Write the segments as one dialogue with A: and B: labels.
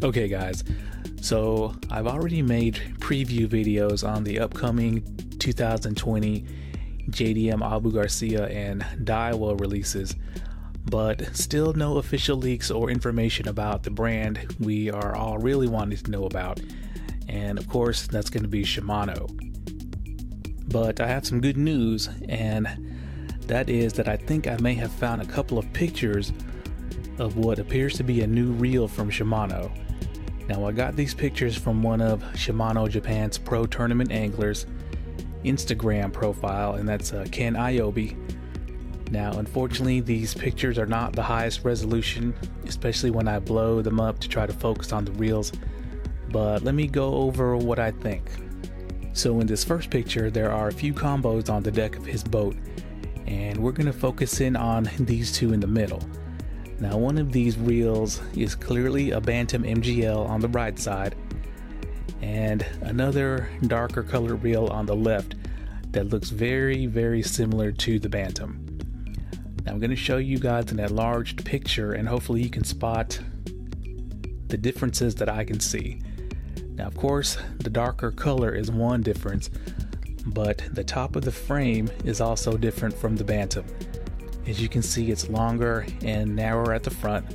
A: Okay guys, so I've already made preview videos on the upcoming 2020 JDM Abu Garcia and DAIWA releases, but still no official leaks or information about the brand we are all really wanting to know about, and of course that's going to be Shimano. But I have some good news, and that is that I think I may have found a couple of pictures of what appears to be a new reel from Shimano. Now I got these pictures from one of Shimano Japan's pro tournament anglers Instagram profile, and that's Ken Iobi. Now unfortunately these pictures are not the highest resolution, especially when I blow them up to try to focus on the reels, but let me go over what I think. So in this first picture there are a few combos on the deck of his boat, and we're going to focus in on these two in the middle. Now one of these reels is clearly a Bantam MGL on the right side, and another darker colored reel on the left that looks very similar to the Bantam. Now I'm going to show you guys an enlarged picture, and hopefully you can spot the differences that I can see. Now of course the darker color is one difference, but the top of the frame is also different from the Bantam. As you can see, it's longer and narrower at the front,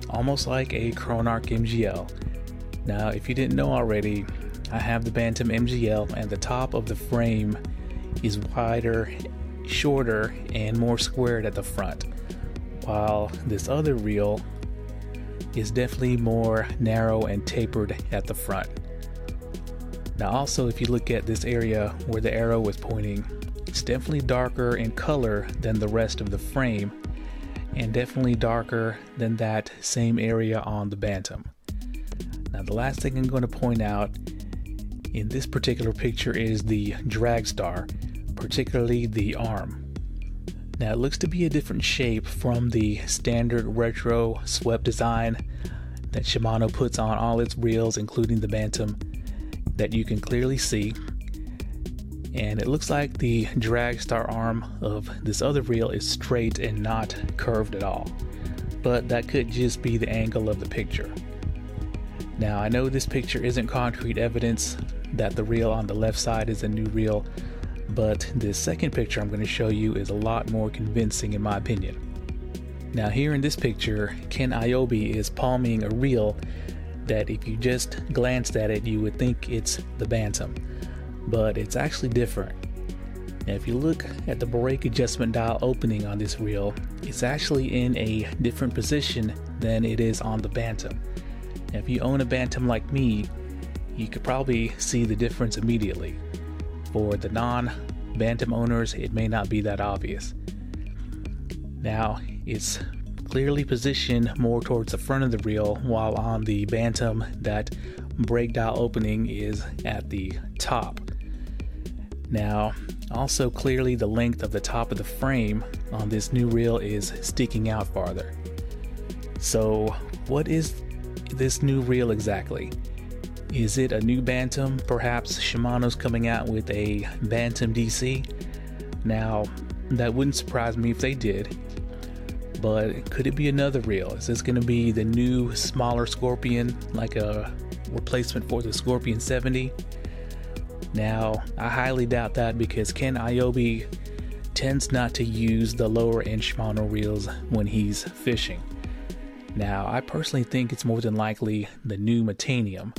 A: almost like a CHRONARCH MGL. Now if you didn't know already, I have the Bantam MGL, and the top of the frame is wider, shorter, and more squared at the front, while this other reel is definitely more narrow and tapered at the front. Now also, if you look at this area where the arrow is pointing, it's definitely darker in color than the rest of the frame, and definitely darker than that same area on the Bantam. Now the last thing I'm going to point out in this particular picture is the drag star, particularly the arm. Now it looks to be a different shape from the standard retro swept design that Shimano puts on all its reels, including the Bantam, that you can clearly see. And it looks like the drag star arm of this other reel is straight and not curved at all, but that could just be the angle of the picture. Now I know this picture isn't concrete evidence that the reel on the left side is a new reel, but this second picture I'm going to show you is a lot more convincing in my opinion. Now here in this picture, Ken Iobi is palming a reel that if you just glanced at it you would think it's the Bantam, but it's actually different. Now if you look at the brake adjustment dial opening on this reel, it's actually in a different position than it is on the Bantam. Now if you own a Bantam like me, you could probably see the difference immediately. For the non-Bantam owners, it may not be that obvious. Now it's clearly positioned more towards the front of the reel, while on the Bantam that brake dial opening is at the top. Now also clearly the length of the top of the frame on this new reel is sticking out farther. So what is this new reel exactly? Is it a new Bantam? Perhaps Shimano's coming out with a Bantam DC? Now that wouldn't surprise me if they did, but could it be another reel? Is this going to be the new smaller Scorpion, like a replacement for the Scorpion 70? Now I highly doubt that, because Ken Iobi tends not to use the lower end Shimano reels when he's fishing. Now I personally think it's more than likely the new Metanium.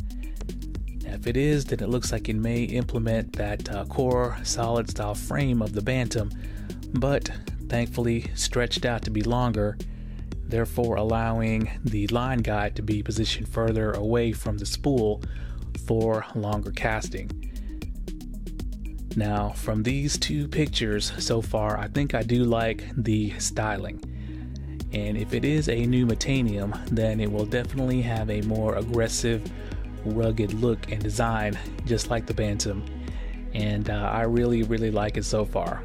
A: Now, if it is, then it looks like it may implement that core solid style frame of the Bantam, but thankfully stretched out to be longer, therefore allowing the line guide to be positioned further away from the spool for longer casting. Now from these two pictures so far, I think I do like the styling, and if it is a new Metanium, then it will definitely have a more aggressive, rugged look and design, just like the Bantam, and I really like it so far.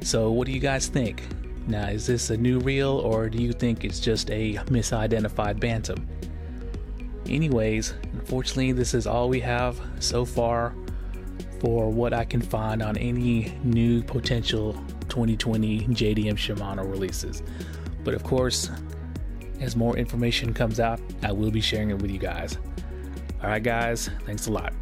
A: So what do you guys think? Now is this a new reel, or do you think it's just a misidentified Bantam? Anyways, unfortunately this is all we have so far for what I can find on any new potential 2020 JDM Shimano releases. But of course, As more information comes out, I will be sharing it with you guys. All right, guys, thanks a lot.